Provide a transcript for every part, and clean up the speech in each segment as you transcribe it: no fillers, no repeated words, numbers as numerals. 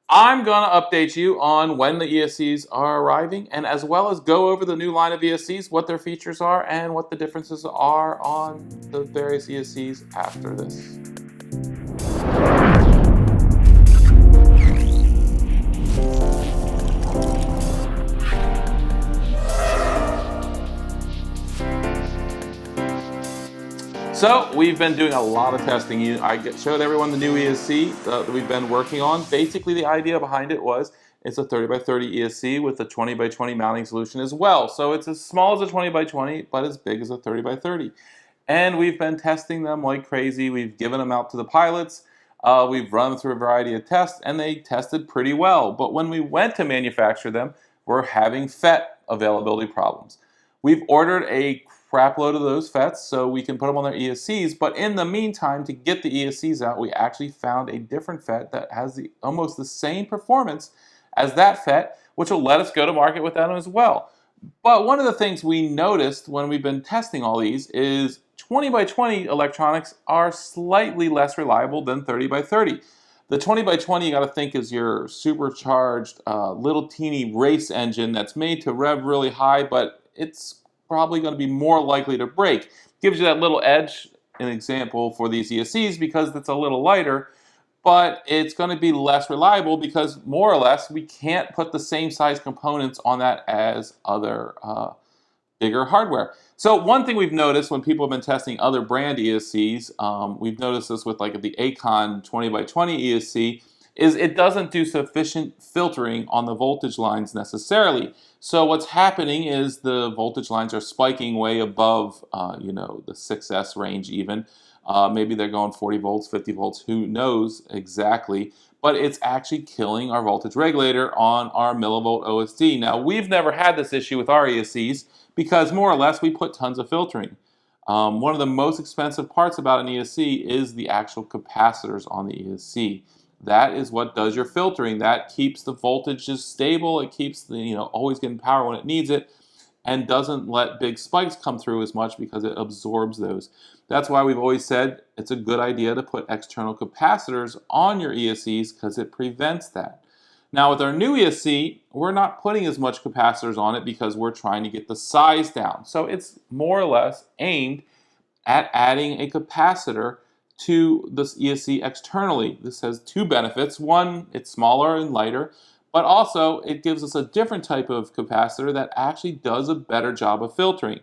I'm going to update you on when the ESCs are arriving, and as well as go over the new line of ESCs, what their features are, and what the differences are on the various ESCs after this. So we've been doing a lot of testing. I showed everyone the new ESC that we've been working on. Basically, the idea behind it was it's a 30 by 30 ESC with a 20 by 20 mounting solution as well. So it's as small as a 20 by 20, but as big as a 30 by 30. And we've been testing them like crazy. We've given them out to the pilots. We've run through a variety of tests, and they tested pretty well. But when we went to manufacture them, we're having FET availability problems. We've ordered a crap load of those FETs so we can put them on their ESCs, but in the meantime, to get the ESCs out, we actually found a different FET that has almost the same performance as that FET, which will let us go to market with that as well. But one of the things we noticed when we've been testing all these is 20 by 20 electronics are slightly less reliable than 30 by 30. The 20 by 20 you got to think is your supercharged little teeny race engine that's made to rev really high, but it's probably going to be more likely to break. Gives you that little edge, an example for these ESCs, because it's a little lighter, but it's going to be less reliable because more or less we can't put the same size components on that as other bigger hardware. So one thing we've noticed when people have been testing other brand ESCs, we've noticed this with like the Acon 20 by 20 ESC, is it doesn't do sufficient filtering on the voltage lines necessarily. So what's happening is the voltage lines are spiking way above, the 6S range even. Maybe they're going 40 volts, 50 volts, who knows exactly. But it's actually killing our voltage regulator on our millivolt OSD. Now, we've never had this issue with our ESCs because more or less we put tons of filtering. One of the most expensive parts about an ESC is the actual capacitors on the ESC. That is what does your filtering. That keeps the voltages stable. It keeps the, always getting power when it needs it, and doesn't let big spikes come through as much because it absorbs those. That's why we've always said it's a good idea to put external capacitors on your ESCs because it prevents that. Now with our new ESC, we're not putting as much capacitors on it because we're trying to get the size down. So it's more or less aimed at adding a capacitor to this ESC externally. This has two benefits. One, it's smaller and lighter, but also it gives us a different type of capacitor that actually does a better job of filtering.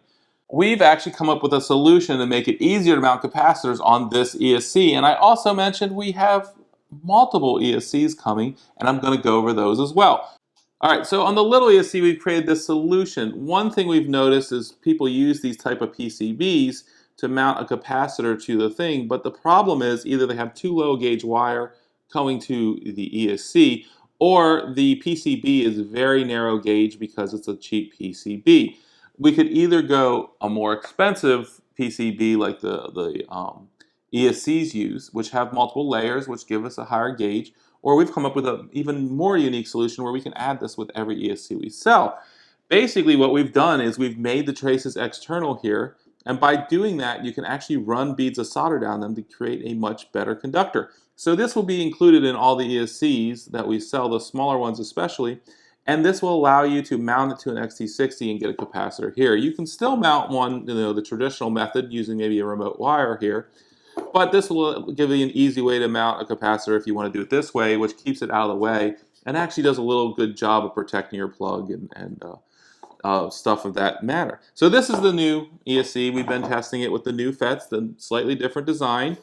We've actually come up with a solution to make it easier to mount capacitors on this ESC, and I also mentioned we have multiple ESCs coming, and I'm going to go over those as well. Alright, so on the little ESC we've created this solution. One thing we've noticed is people use these type of PCBs to mount a capacitor to the thing, but the problem is either they have too low gauge wire going to the ESC, or the PCB is very narrow gauge because it's a cheap PCB. We could either go a more expensive PCB like the ESCs use, which have multiple layers, which give us a higher gauge, or we've come up with an even more unique solution where we can add this with every ESC we sell. Basically what we've done is we've made the traces external here, and by doing that, you can actually run beads of solder down them to create a much better conductor. So this will be included in all the ESCs that we sell, the smaller ones especially, and this will allow you to mount it to an XT60 and get a capacitor here. You can still mount one, the traditional method using maybe a remote wire here, but this will give you an easy way to mount a capacitor if you want to do it this way, which keeps it out of the way and actually does a little good job of protecting your plug and stuff of that matter. So this is the new ESC. We've been testing it with the new FETs, the slightly different design,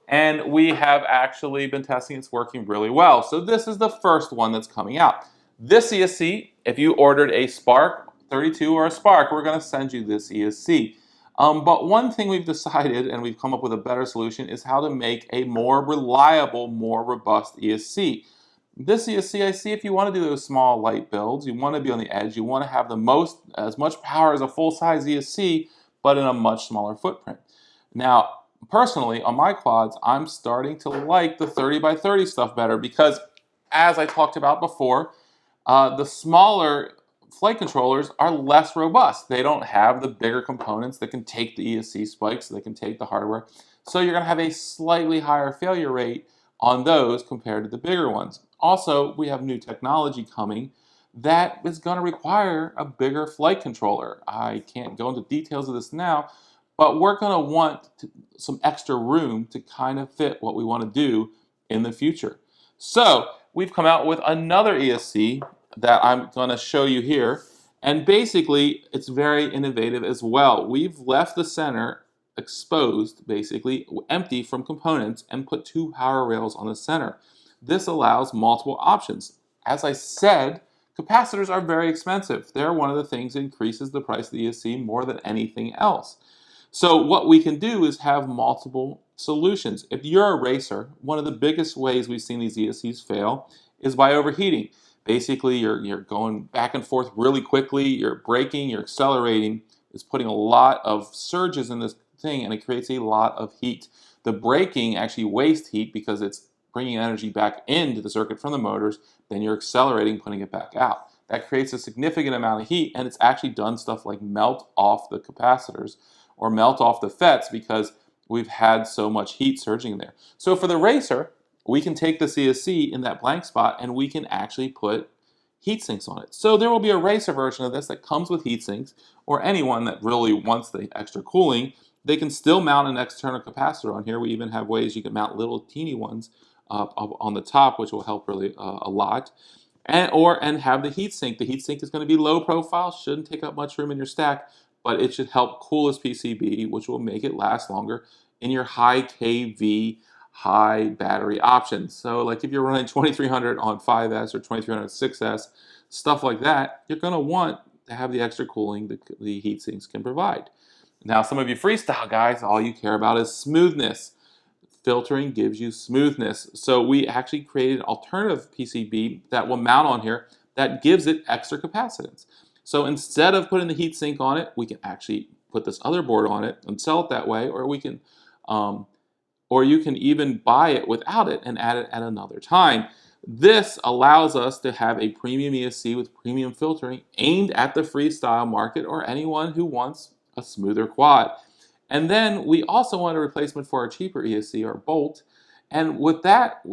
and we have actually been testing it's working really well. So this is the first one that's coming out. This ESC, if you ordered a Spark 32 or a Spark, we're going to send you this ESC. But one thing we've decided, and we've come up with a better solution, is how to make a more reliable, more robust ESC. This ESC, I see if you want to do those small light builds, you want to be on the edge, you want to have as much power as a full-size ESC, but in a much smaller footprint. Now, personally, on my quads, I'm starting to like the 30 by 30 stuff better because, as I talked about before, the smaller flight controllers are less robust. They don't have the bigger components that can take the ESC spikes, they can take the hardware. So you're going to have a slightly higher failure rate on those compared to the bigger ones. Also, we have new technology coming that is going to require a bigger flight controller. I can't go into details of this now, but we're going to want some extra room to kind of fit what we want to do in the future. So we've come out with another ESC that I'm going to show you here. And basically, it's very innovative as well. We've left the center exposed, basically empty from components, and put two power rails on the center. This allows multiple options. As I said, capacitors are very expensive. They're one of the things that increases the price of the ESC more than anything else. So what we can do is have multiple solutions. If you're a racer, one of the biggest ways we've seen these ESCs fail is by overheating. Basically, you're going back and forth really quickly, you're braking, you're accelerating. It's putting a lot of surges in this thing, and it creates a lot of heat. The braking actually wastes heat because it's bringing energy back into the circuit from the motors, then you're accelerating, putting it back out. That creates a significant amount of heat, and it's actually done stuff like melt off the capacitors or melt off the FETs because we've had so much heat surging in there. So for the racer, we can take the CSC in that blank spot and we can actually put heat sinks on it. So there will be a racer version of this that comes with heat sinks, or anyone that really wants the extra cooling, they can still mount an external capacitor on here. We even have ways you can mount little teeny ones on the top, which will help really a lot. And have the heat sink. The heat sink is going to be low profile, shouldn't take up much room in your stack, but it should help cool this PCB, which will make it last longer in your high kV, high battery options. So like if you're running 2300 on 5S or 2300 on 6S, stuff like that, you're going to want to have the extra cooling the heat sinks can provide. Now, some of you freestyle guys, all you care about is smoothness. Filtering gives you smoothness. So we actually created an alternative PCB that will mount on here that gives it extra capacitance. So instead of putting the heat sink on it, we can actually put this other board on it and sell it that way, or we can, or you can even buy it without it and add it at another time. This allows us to have a premium ESC with premium filtering aimed at the freestyle market or anyone who wants a smoother quad. And then we also want a replacement for our cheaper ESC, our Bolt. And with that,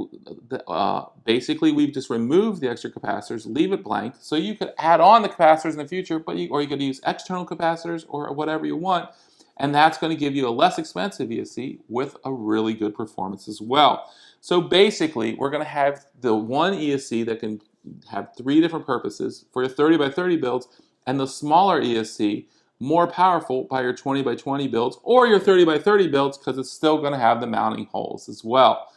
basically we've just removed the extra capacitors, leave it blank, so you could add on the capacitors in the future, or you could use external capacitors or whatever you want, and that's going to give you a less expensive ESC with a really good performance as well. So basically, we're going to have the one ESC that can have three different purposes for your 30 by 30 builds, and the smaller ESC more powerful by your 20 by 20 builds or your 30 by 30 builds, because it's still going to have the mounting holes as well.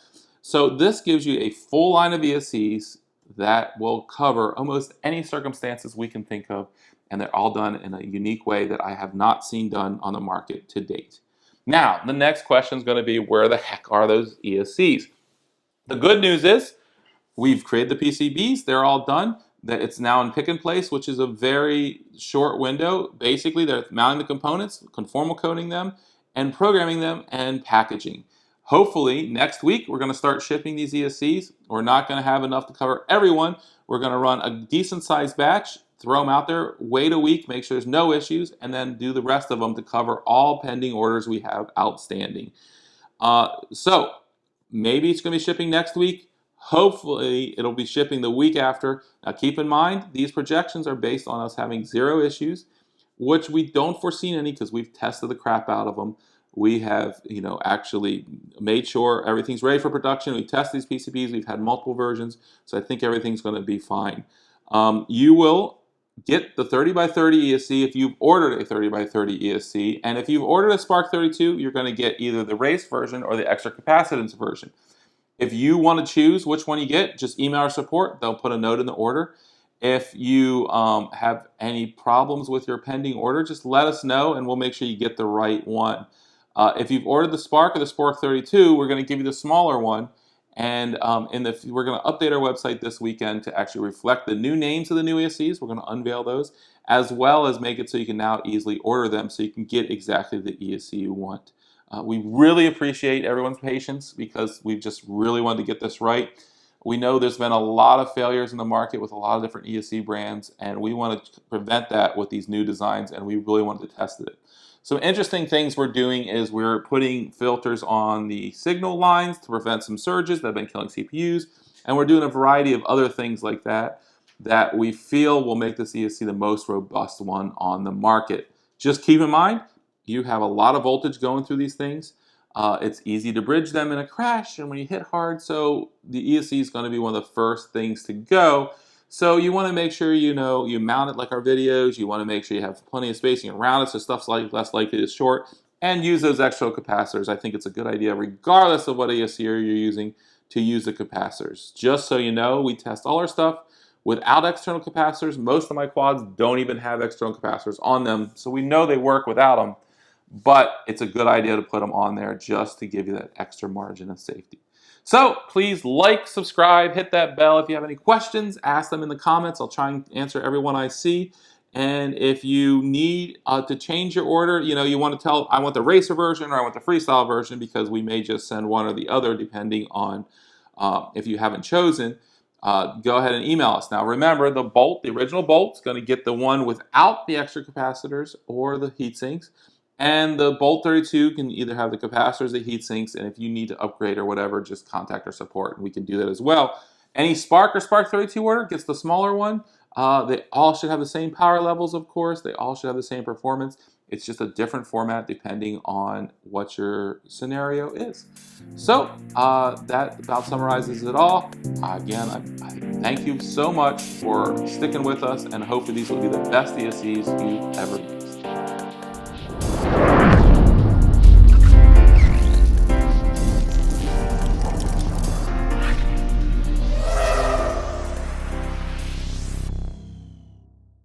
So this gives you a full line of ESCs that will cover almost any circumstances we can think of, and they're all done in a unique way that I have not seen done on the market to date. Now, the next question is going to be, where the heck are those ESCs? The good news is we've created the PCBs, they're all done. That it's now in pick and place, which is a very short window. Basically, they're mounting the components, conformal coding them, and programming them and packaging. Hopefully, next week, we're going to start shipping these ESCs. We're not going to have enough to cover everyone. We're going to run a decent sized batch, throw them out there, wait a week, make sure there's no issues, and then do the rest of them to cover all pending orders we have outstanding. So maybe it's going to be shipping next week. Hopefully, it'll be shipping the week after. Now, keep in mind, these projections are based on us having zero issues, which we don't foresee any because we've tested the crap out of them. We have, actually made sure everything's ready for production. We test these PCBs. We've had multiple versions, so I think everything's going to be fine. You will get the 30 by 30 ESC if you've ordered a 30 by 30 ESC, and if you've ordered a Spark 32, you're going to get either the race version or the extra capacitance version. If you want to choose which one you get, just email our support. They'll put a note in the order. If you have any problems with your pending order, just let us know and we'll make sure you get the right one. If you've ordered the Spark or the Spark 32, we're going to give you the smaller one. And we're going to update our website this weekend to actually reflect the new names of the new ESCs. We're going to unveil those, as well as make it so you can now easily order them so you can get exactly the ESC you want. We really appreciate everyone's patience because we've just really wanted to get this right. We know there's been a lot of failures in the market with a lot of different ESC brands, and we want to prevent that with these new designs, and we really wanted to test it. Some interesting things we're doing is we're putting filters on the signal lines to prevent some surges that have been killing CPUs. And we're doing a variety of other things like that that we feel will make this ESC the most robust one on the market. Just keep in mind, you have a lot of voltage going through these things. It's easy to bridge them in a crash and when you hit hard, so the ESC is going to be one of the first things to go. So you want to make sure you mount it like our videos. You want to make sure you have plenty of spacing around it so stuff's less likely to short, and use those external capacitors. I think it's a good idea, regardless of what ESC you're using, to use the capacitors. Just so you know, we test all our stuff without external capacitors. Most of my quads don't even have external capacitors on them, so we know they work without them. But it's a good idea to put them on there just to give you that extra margin of safety. So please like, subscribe, hit that bell. If you have any questions, ask them in the comments. I'll try and answer everyone I see. And if you need to change your order, you want to tell, I want the racer version or I want the freestyle version, because we may just send one or the other depending on if you haven't chosen. Go ahead and email us. Now remember, the original bolt is going to get the one without the extra capacitors or the heat sinks. And the Bolt 32 can either have the capacitors, the heat sinks, and if you need to upgrade or whatever, just contact our support and we can do that as well. Any Spark or Spark 32 order gets the smaller one. They all should have the same power levels, of course. They all should have the same performance. It's just a different format depending on what your scenario is. So that about summarizes it all. Again, I thank you so much for sticking with us, and hopefully these will be the best ESCs you've ever used.